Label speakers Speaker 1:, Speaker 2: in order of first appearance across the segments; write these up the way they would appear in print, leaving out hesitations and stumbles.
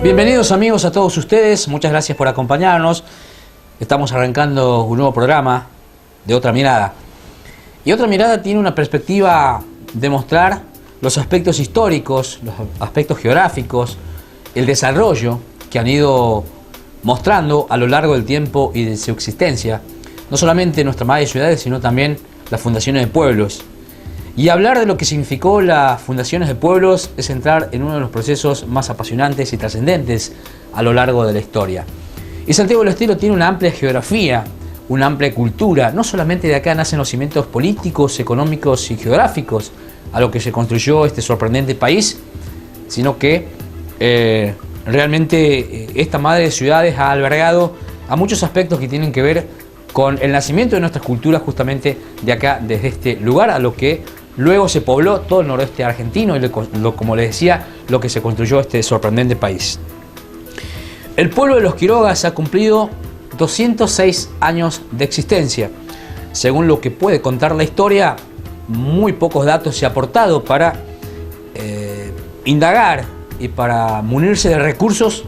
Speaker 1: Bienvenidos amigos a todos ustedes, muchas gracias por acompañarnos. Estamos arrancando un nuevo programa de Otra Mirada. Y Otra Mirada tiene una perspectiva de mostrar los aspectos históricos, los aspectos geográficos, el desarrollo que han ido mostrando a lo largo del tiempo y de su existencia, no solamente nuestra madre ciudades, sino también las fundaciones de pueblos. Y hablar de lo que significó las fundaciones de pueblos es entrar en uno de los procesos más apasionantes y trascendentes a lo largo de la historia. Y Santiago del Estero tiene una amplia geografía, una amplia cultura. No solamente de acá nacen los cimientos políticos, económicos y geográficos a lo que se construyó este sorprendente país, sino que realmente esta madre de ciudades ha albergado a muchos aspectos que tienen que ver con el nacimiento de nuestras culturas justamente de acá, desde este lugar, a lo que luego se pobló todo el noroeste argentino y, como les decía, lo que se construyó este sorprendente país. El pueblo de los Quirogas ha cumplido 206 años de existencia. Según lo que puede contar la historia, muy pocos datos se han aportado para indagar y para munirse de recursos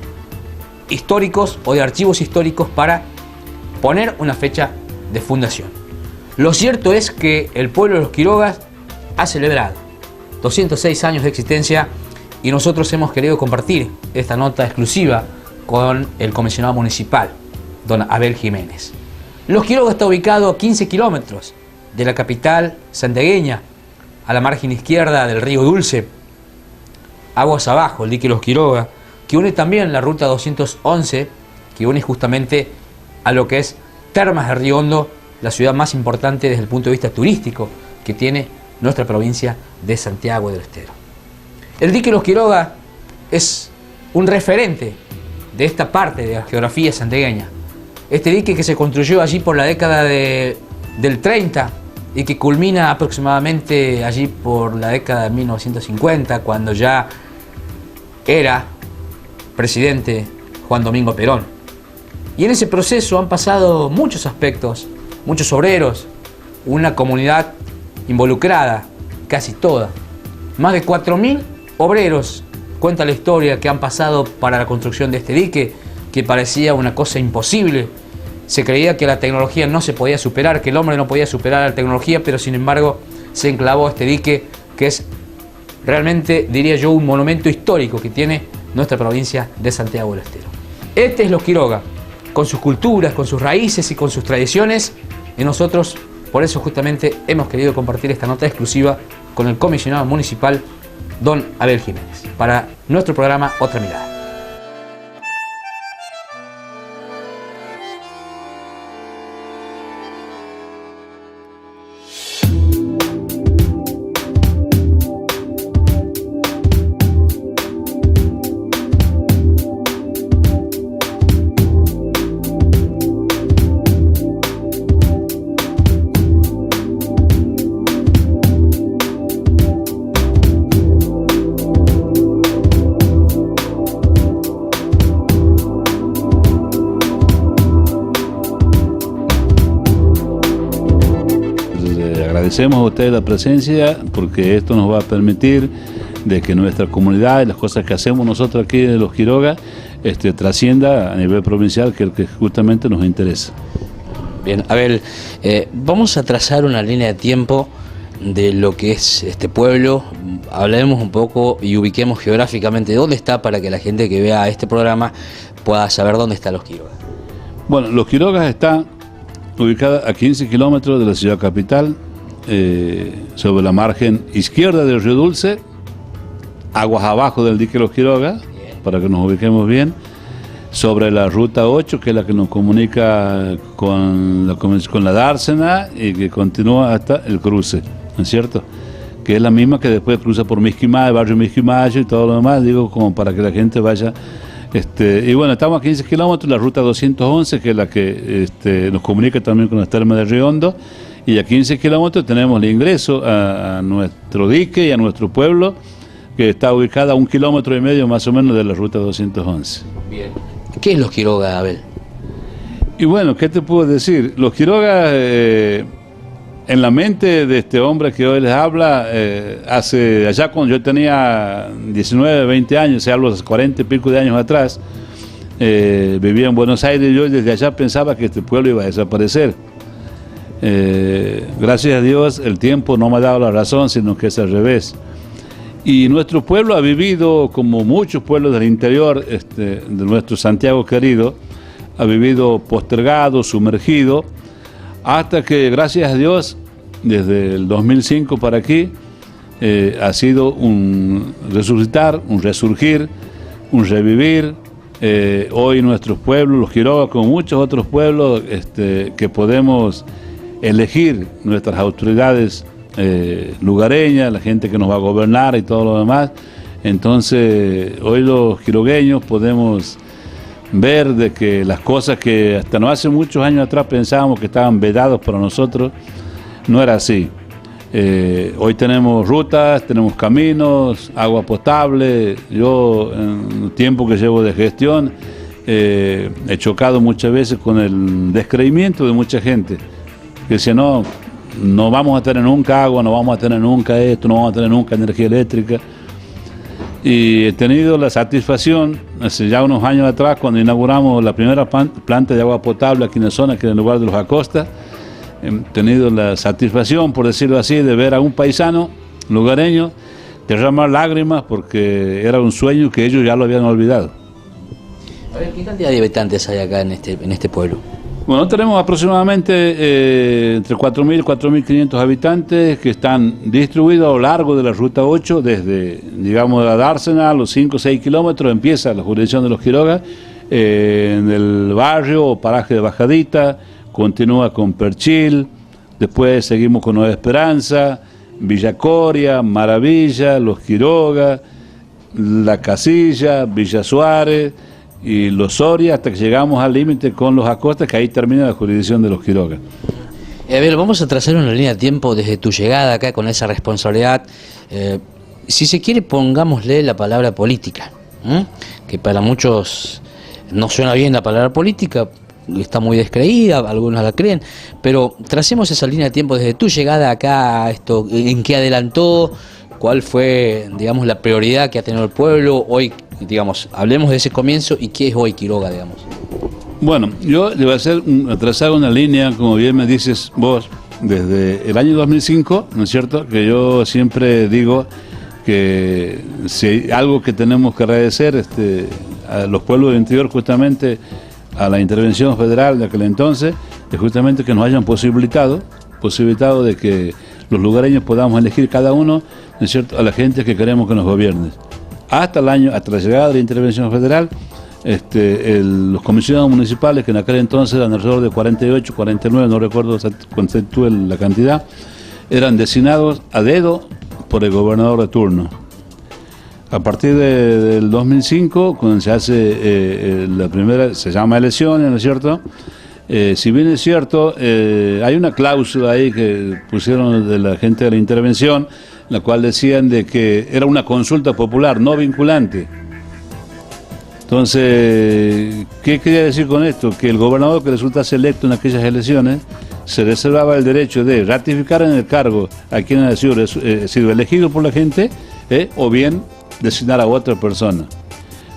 Speaker 1: históricos o de archivos históricos para poner una fecha de fundación. Lo cierto es que el pueblo de los Quirogas ha celebrado 206 años de existencia y nosotros hemos querido compartir esta nota exclusiva con el comisionado municipal, don Abel Jiménez. Los Quirogas está ubicado a 15 kilómetros de la capital santiagueña, a la margen izquierda del río Dulce, aguas abajo, el dique Los Quirogas, que une también la ruta 211, que une justamente a lo que es Termas de Río Hondo, la ciudad más importante desde el punto de vista turístico que tiene nuestra provincia de Santiago del Estero. El dique Los Quirogas es un referente de esta parte de la geografía santiagueña. Este dique que se construyó allí por la década del 30 y que culmina aproximadamente allí por la década de 1950, cuando ya era presidente Juan Domingo Perón. Y en ese proceso han pasado muchos aspectos, muchos obreros, una comunidad involucrada, casi toda. Más de 4.000 obreros, cuenta la historia, que han pasado para la construcción de este dique, que parecía una cosa imposible. Se creía que la tecnología no se podía superar, que el hombre no podía superar la tecnología, pero sin embargo se enclavó este dique, que es realmente, diría yo, un monumento histórico que tiene nuestra provincia de Santiago del Estero. Este es Los Quirogas, con sus culturas, con sus raíces y con sus tradiciones, y nosotros por eso justamente hemos querido compartir esta nota exclusiva con el comisionado municipal, don Abel Jiménez, para nuestro programa Otra Mirada.
Speaker 2: Agradecemos a ustedes la presencia porque esto nos va a permitir de que nuestra comunidad y las cosas que hacemos nosotros aquí en Los Quirogas trascienda a nivel provincial, que es el que justamente nos interesa.
Speaker 1: Bien, Abel, vamos a trazar una línea de tiempo de lo que es este pueblo. Hablemos un poco y ubiquemos geográficamente dónde está, para que la gente que vea este programa pueda saber dónde está Los Quirogas.
Speaker 2: Bueno, Los Quirogas está ubicada a 15 kilómetros de la ciudad capital, sobre la margen izquierda del río Dulce, aguas abajo del dique Los Quirogas, para que nos ubiquemos bien, sobre la ruta 8, que es la que nos comunica con la dársena y que continúa hasta el cruce, ¿no es cierto? Que es la misma que después cruza por Misquimayo, barrio Misquimayo y todo lo demás, digo, como para que la gente vaya. Y bueno, estamos a 15 kilómetros, la ruta 211, que es la que nos comunica también con las termas de Río Hondo, y a 15 kilómetros tenemos el ingreso a nuestro dique y a nuestro pueblo, que está ubicada a 1,5 kilómetros más o menos de la ruta 211.
Speaker 1: Bien. ¿Qué es Los Quirogas, Abel?
Speaker 2: Y bueno, ¿qué te puedo decir? Los Quirogas es en la mente de este hombre que hoy les habla, allá cuando yo tenía 19, 20 años, se hablo de 40 y pico de años atrás, vivía en Buenos Aires y yo desde allá pensaba que este pueblo iba a desaparecer. Gracias a Dios el tiempo no me ha dado la razón, sino que es al revés. Y nuestro pueblo ha vivido, como muchos pueblos del interior de nuestro Santiago querido, ha vivido postergado, sumergido, hasta que, gracias a Dios, desde el 2005 para aquí, ha sido un resucitar, un resurgir, un revivir. Hoy nuestros pueblos, los Quiroga, como muchos otros pueblos, que podemos elegir nuestras autoridades lugareñas, la gente que nos va a gobernar y todo lo demás. Entonces, hoy los quirogueños podemos ver de que las cosas que hasta no hace muchos años atrás pensábamos que estaban vedados para nosotros, no era así. Hoy tenemos rutas, tenemos caminos, agua potable. Yo, en el tiempo que llevo de gestión, he chocado muchas veces con el descreimiento de mucha gente, que dice, no vamos a tener nunca agua, no vamos a tener nunca esto, no vamos a tener nunca energía eléctrica. Y he tenido la satisfacción, hace ya unos años atrás, cuando inauguramos la primera planta de agua potable aquí en la zona, aquí en el lugar de los Acosta, he tenido la satisfacción, por decirlo así, de ver a un paisano lugareño derramar lágrimas porque era un sueño que ellos ya lo habían olvidado.
Speaker 1: A ver, ¿qué cantidad de habitantes hay acá en este pueblo?
Speaker 2: Bueno, tenemos aproximadamente entre 4.000 y 4.500 habitantes que están distribuidos a lo largo de la Ruta 8, desde, digamos, la Dársena, a los 5 o 6 kilómetros, empieza la jurisdicción de los Quiroga, en el barrio o paraje de Bajadita, continúa con Perchil, después seguimos con Nueva Esperanza, Villa Coria, Maravilla, Los Quiroga, La Casilla, Villa Suárez y Los Soria, hasta que llegamos al límite con los Acosta, que ahí termina la jurisdicción de los Quiroga.
Speaker 1: A ver, vamos a trazar una línea de tiempo desde tu llegada acá con esa responsabilidad. Si se quiere, pongámosle la palabra política, que para muchos no suena bien la palabra política, está muy descreída, algunos la creen, pero tracemos esa línea de tiempo desde tu llegada acá, en qué adelantó, cuál fue, digamos, la prioridad que ha tenido el pueblo hoy, digamos, hablemos de ese comienzo y qué es hoy Quiroga, digamos.
Speaker 2: Bueno, yo le voy a trazar una línea, como bien me dices vos, desde el año 2005, ¿no es cierto?, que yo siempre digo que si hay algo que tenemos que agradecer a los pueblos del interior, justamente a la intervención federal de aquel entonces, es justamente que nos hayan posibilitado de que los lugareños podamos elegir cada uno, ¿no es cierto?, a la gente que queremos que nos gobierne. Hasta la llegada de la intervención federal, los comisionados municipales, que en aquel entonces eran alrededor de 48, 49, no recuerdo la cantidad, eran designados a dedo por el gobernador de turno. A partir del 2005, cuando se hace la primera, se llama elecciones, ¿no es cierto? Si bien es cierto, hay una cláusula ahí que pusieron de la gente de la intervención, la cual decían de que era una consulta popular, no vinculante. Entonces, ¿qué quería decir con esto? Que el gobernador que resultase electo en aquellas elecciones se reservaba el derecho de ratificar en el cargo a quien haya sido elegido por la gente, o bien designar a otra persona.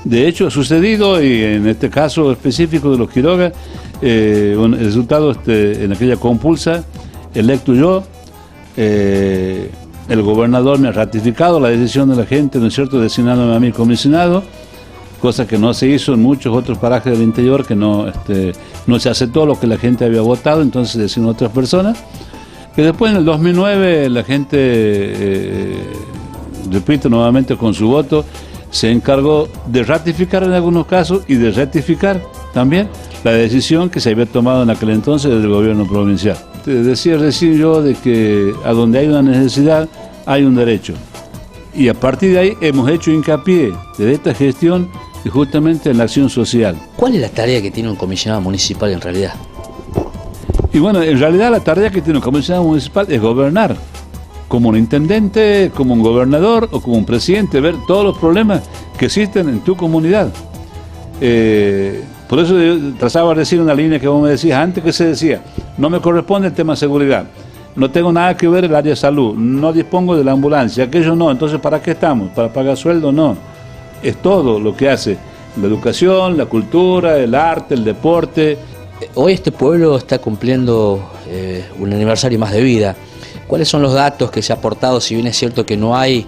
Speaker 2: De hecho, ha sucedido, y en este caso específico de los Quiroga, el resultado en aquella compulsa, electo yo, el gobernador me ha ratificado la decisión de la gente, ¿no es cierto?, designándome a mí comisionado, cosa que no se hizo en muchos otros parajes del interior, que no se aceptó lo que la gente había votado, entonces designó otras personas, que después en el 2009 la gente, repito nuevamente con su voto, se encargó de ratificar en algunos casos y de rectificar también la decisión que se había tomado en aquel entonces del gobierno provincial. Te decía recién yo de que a donde hay una necesidad hay un derecho. Y a partir de ahí hemos hecho hincapié de esta gestión justamente en la acción social.
Speaker 1: ¿Cuál es la tarea que tiene un comisionado municipal en realidad?
Speaker 2: Y bueno, en realidad la tarea que tiene un comisionado municipal es gobernar, como un intendente, como un gobernador o como un presidente, ver todos los problemas que existen en tu comunidad. Por eso yo trazaba decir una línea que vos me decías antes, que se decía, no me corresponde el tema de seguridad. no tengo nada que ver el área de salud, no dispongo de la ambulancia, aquello no, entonces ¿para qué estamos? ¿Para pagar sueldo? No. Es todo lo que hace la educación, la cultura, el arte, el deporte.
Speaker 1: Hoy este pueblo está cumpliendo un aniversario más de vida. ¿Cuáles son los datos que se ha aportado, si bien es cierto que no hay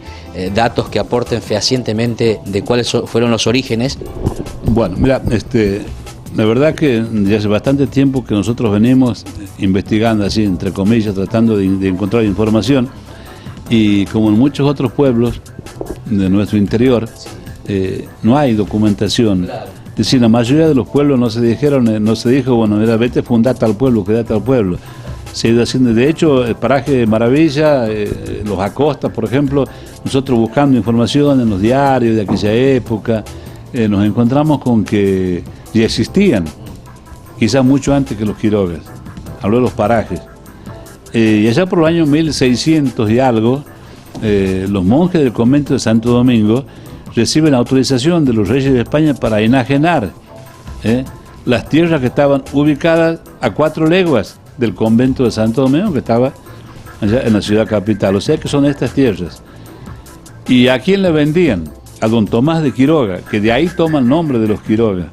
Speaker 1: datos que aporten fehacientemente de cuáles fueron los orígenes?
Speaker 2: Bueno, mira, la verdad que ya hace bastante tiempo que nosotros venimos investigando, así entre comillas, tratando de encontrar información, y como en muchos otros pueblos de nuestro interior, no hay documentación. Claro. Es decir, la mayoría de los pueblos no se dijo, bueno, mira, vete a fundar tal pueblo, quédate al pueblo. Se ha ido haciendo, de hecho, el paraje de Maravilla, los Acosta, por ejemplo, nosotros buscando información en los diarios de aquella época, nos encontramos con que ya existían, quizás mucho antes que los Quirogas. Hablo de los parajes. Y allá por los años 1600 y algo, los monjes del convento de Santo Domingo reciben la autorización de los reyes de España para enajenar las tierras que estaban ubicadas a 4 leguas del convento de Santo Domingo, que estaba allá en la ciudad capital. O sea que son estas tierras. ¿Y a quién le vendían? A don Tomás de Quiroga, que de ahí toma el nombre de los Quiroga.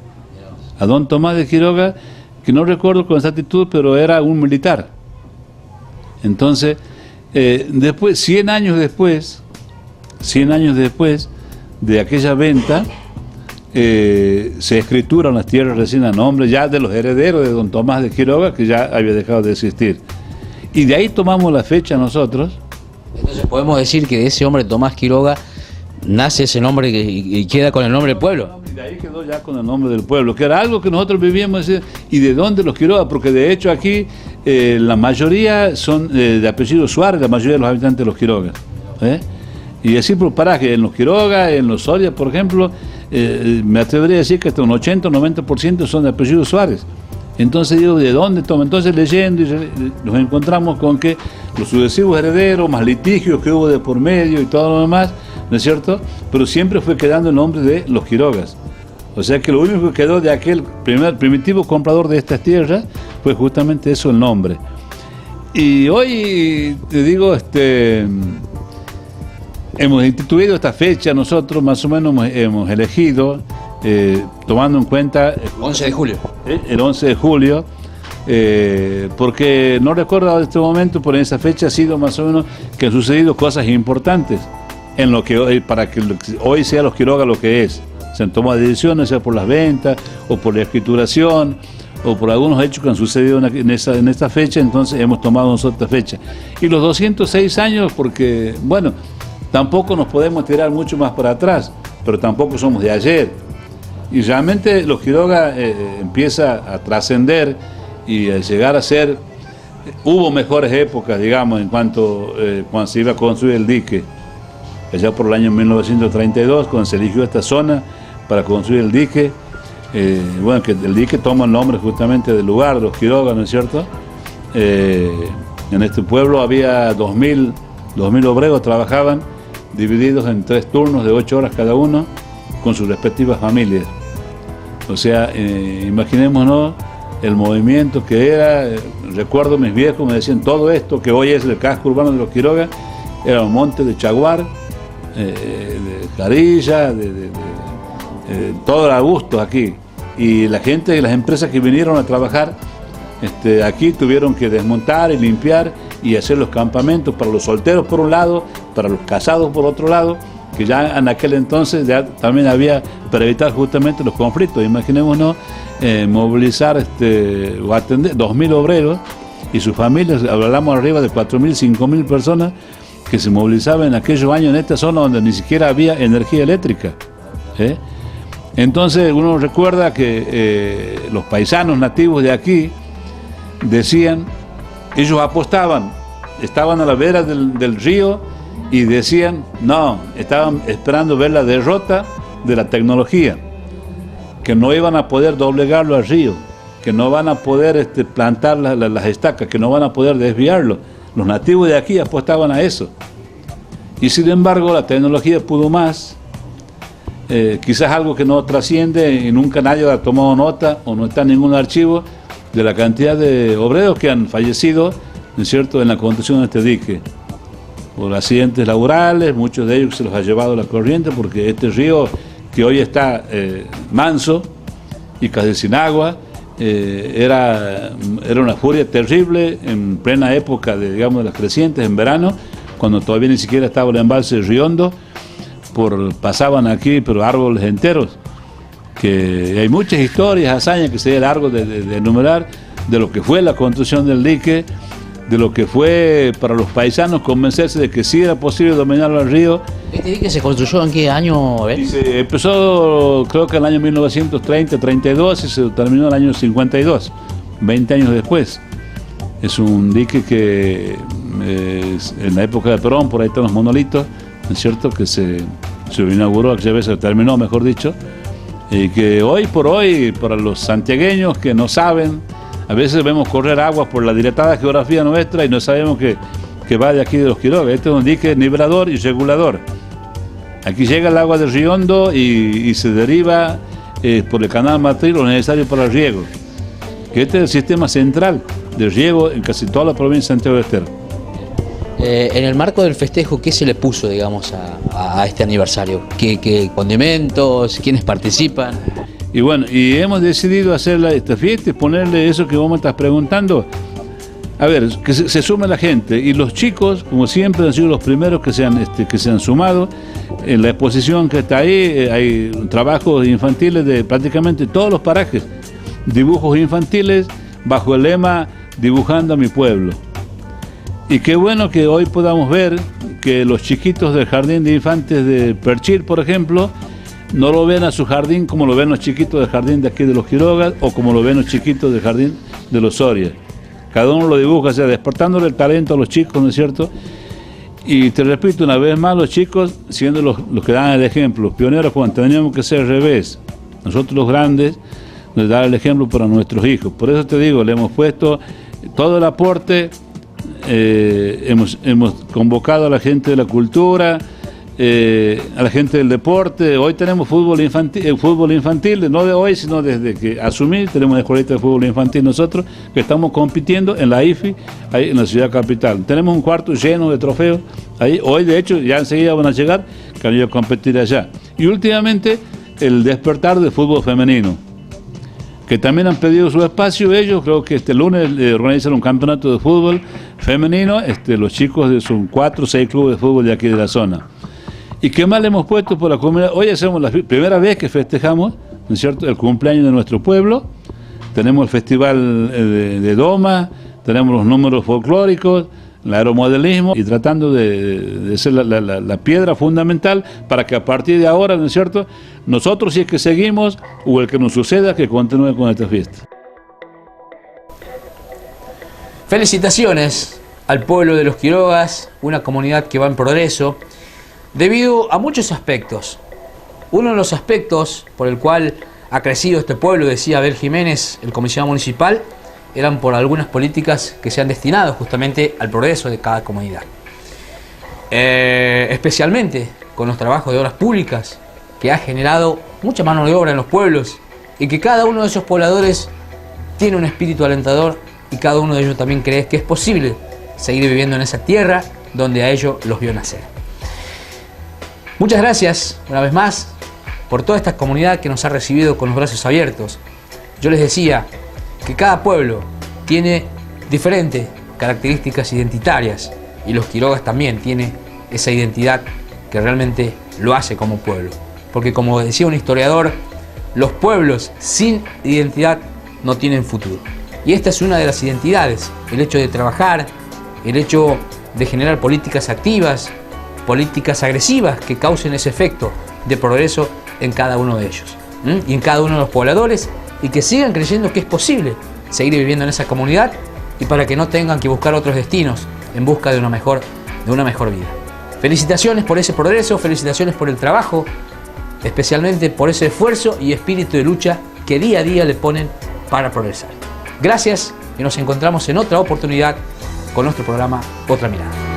Speaker 2: A don Tomás de Quiroga, que no recuerdo con exactitud, pero era un militar. Entonces, después, 100 años después de aquella venta, se escrituran las tierras recién a nombre ya de los herederos de don Tomás de Quiroga, que ya había dejado de existir. Y de ahí tomamos la fecha nosotros.
Speaker 1: Entonces podemos decir que de ese hombre Tomás Quiroga nace ese nombre y queda con el nombre del pueblo.
Speaker 2: Y de ahí quedó ya con el nombre del pueblo, que era algo que nosotros vivíamos. ¿Y de dónde los Quiroga? Porque de hecho aquí la mayoría son de apellido Suárez, la mayoría de los habitantes de los Quiroga. Y así por paraje, en los Quiroga, en los Soria, por ejemplo, me atrevería a decir que hasta un 80 o 90% son de apellido Suárez. Entonces digo, ¿de dónde toma? Entonces leyendo nos encontramos con que los sucesivos herederos, más litigios que hubo de por medio y todo lo demás, ¿no es cierto? Pero siempre fue quedando el nombre de los Quirogas. O sea que lo único que quedó de aquel primitivo comprador de estas tierras fue justamente eso, el nombre. Y hoy, te digo, hemos instituido esta fecha, nosotros más o menos hemos elegido, tomando en cuenta...
Speaker 1: 11 de julio.
Speaker 2: El 11 de julio, porque no recuerdo en este momento, pero en esa fecha ha sido más o menos que han sucedido cosas importantes en lo que hoy, para que hoy sea los Quiroga lo que es. Se han tomado decisiones, sea por las ventas, o por la escrituración, o por algunos hechos que han sucedido en esta fecha, entonces hemos tomado nosotros esta fecha. Y los 206 años, porque, bueno, tampoco nos podemos tirar mucho más para atrás, pero tampoco somos de ayer. Y realmente los Quiroga empieza a trascender y a llegar a ser... Hubo mejores épocas, digamos, en cuanto cuando se iba a construir el dique. Allá por el año 1932, cuando se eligió esta zona para construir el dique. Bueno, que el dique toma el nombre justamente del lugar, de los Quiroga, ¿no es cierto? En este pueblo había 2.000 obreros, trabajaban divididos en 3 turnos de 8 horas cada uno, con sus respectivas familias. O sea, imaginémonos el movimiento que era. Recuerdo mis viejos me decían, todo esto que hoy es el casco urbano de los Quiroga era un monte de Chaguar, de Carilla, de todo era gusto aquí. Y la gente y las empresas que vinieron a trabajar aquí tuvieron que desmontar y limpiar y hacer los campamentos para los solteros por un lado, para los casados por otro lado, que ya en aquel entonces ya también había, para evitar justamente los conflictos. Imaginémonos movilizar o atender 2.000 obreros y sus familias, hablamos arriba de 4.000, 5.000 personas que se movilizaban en aquellos años en esta zona donde ni siquiera había energía eléctrica. Entonces uno recuerda que los paisanos nativos de aquí decían, ellos apostaban, estaban a la vera del río y decían, no, estaban esperando ver la derrota de la tecnología, que no iban a poder doblegarlo al río, que no van a poder plantar las estacas, que no van a poder desviarlo. Los nativos de aquí apostaban a eso. Y sin embargo la tecnología pudo más, quizás algo que no trasciende y nunca nadie ha tomado nota o no está en ningún archivo de la cantidad de obreros que han fallecido ¿no es cierto?, en la construcción de este dique. Por accidentes laborales, muchos de ellos se los ha llevado la corriente, porque este río, que hoy está manso y casi sin agua, era una furia terrible en plena época de, digamos, de las crecientes, en verano, cuando todavía ni siquiera estaba el embalse de Río Hondo. Pasaban aquí, pero árboles enteros, que hay muchas historias, hazañas que sería largo de enumerar, de lo que fue la construcción del dique, de lo que fue para los paisanos convencerse de que sí era posible dominar el río.
Speaker 3: ¿Este dique se construyó en qué año?
Speaker 2: Y se empezó, creo que en el año 1930-32 y se terminó en el año 52, 20 años después. Es un dique que en la época de Perón, por ahí están los monolitos, ¿no es cierto?, que se inauguró, aquella vez se terminó, mejor dicho, y que hoy por hoy, para los santiagueños que no saben, a veces vemos correr aguas por la dilatada geografía nuestra y no sabemos que va de aquí de los Quiroga. Este es un dique nivelador y regulador. Aquí llega el agua del Río Hondo y se deriva por el canal matriz lo necesario para el riego. Que este es el sistema central de riego en casi toda la provincia de Santiago del Estero.
Speaker 3: En el marco del festejo, ¿qué se le puso, digamos, a este aniversario? ¿Qué condimentos? ¿Quiénes participan?
Speaker 2: Y bueno, y hemos decidido hacer esta fiesta y ponerle eso que vos me estás preguntando. A ver, que se sume la gente. Y los chicos, como siempre, han sido los primeros que se han sumado. En la exposición que está ahí, hay trabajos infantiles de prácticamente todos los parajes. Dibujos infantiles bajo el lema Dibujando a mi pueblo. Y qué bueno que hoy podamos ver que los chiquitos del jardín de infantes de Perchil, por ejemplo, no lo ven a su jardín como lo ven los chiquitos del jardín de aquí de los Quirogas o como lo ven los chiquitos del jardín de los Soria. Cada uno lo dibuja, o sea, despertándole el talento a los chicos, ¿no es cierto? Y te repito una vez más, los chicos, siendo los que dan el ejemplo, los pioneros, cuando teníamos que ser al revés, nosotros los grandes, nos dar el ejemplo para nuestros hijos. Por eso te digo, le hemos puesto todo el aporte, hemos convocado a la gente de la cultura, a la gente del deporte. Hoy tenemos fútbol infantil, no de hoy, sino desde que asumí, tenemos una escuelita de fútbol infantil nosotros, que estamos compitiendo en la IFI, ahí en la ciudad capital. Tenemos un cuarto lleno de trofeos, ahí, hoy de hecho, ya enseguida van a llegar, que han ido a competir allá. Y últimamente, el despertar del fútbol femenino, que también han pedido su espacio ellos. Creo que este lunes organizan un campeonato de fútbol femenino, los chicos son 4 o 6 clubes de fútbol de aquí de la zona. ¿Y qué más le hemos puesto por la comunidad? Hoy hacemos la primera vez que festejamos, ¿no es cierto?, el cumpleaños de nuestro pueblo. Tenemos el festival de Doma, tenemos los números folclóricos, el aeromodelismo, y tratando de ser la piedra fundamental para que a partir de ahora, ¿no es cierto?, nosotros, si es que seguimos, o el que nos suceda, que continúe con esta fiesta.
Speaker 1: Felicitaciones al pueblo de los Quirogas, una comunidad que va en progreso, debido a muchos aspectos. Uno de los aspectos por el cual ha crecido este pueblo, decía Abel Jiménez, el comisionado municipal, eran por algunas políticas que se han destinado justamente al progreso de cada comunidad. Especialmente con los trabajos de obras públicas, que ha generado mucha mano de obra en los pueblos, y que cada uno de esos pobladores tiene un espíritu alentador, y cada uno de ellos también cree que es posible seguir viviendo en esa tierra donde a ellos los vio nacer. Muchas gracias una vez más por toda esta comunidad que nos ha recibido con los brazos abiertos. Yo les decía que cada pueblo tiene diferentes características identitarias, y los Quirogas también tienen esa identidad que realmente lo hace como pueblo. Porque, como decía un historiador, los pueblos sin identidad no tienen futuro. Y esta es una de las identidades, el hecho de trabajar, el hecho de generar políticas activas, políticas agresivas que causen ese efecto de progreso en cada uno de ellos, y en cada uno de los pobladores, y que sigan creyendo que es posible seguir viviendo en esa comunidad, y para que no tengan que buscar otros destinos en busca de una mejor vida. Felicitaciones por ese progreso, felicitaciones por el trabajo, especialmente por ese esfuerzo y espíritu de lucha que día a día le ponen para progresar. Gracias, y nos encontramos en otra oportunidad con nuestro programa Otra Mirada.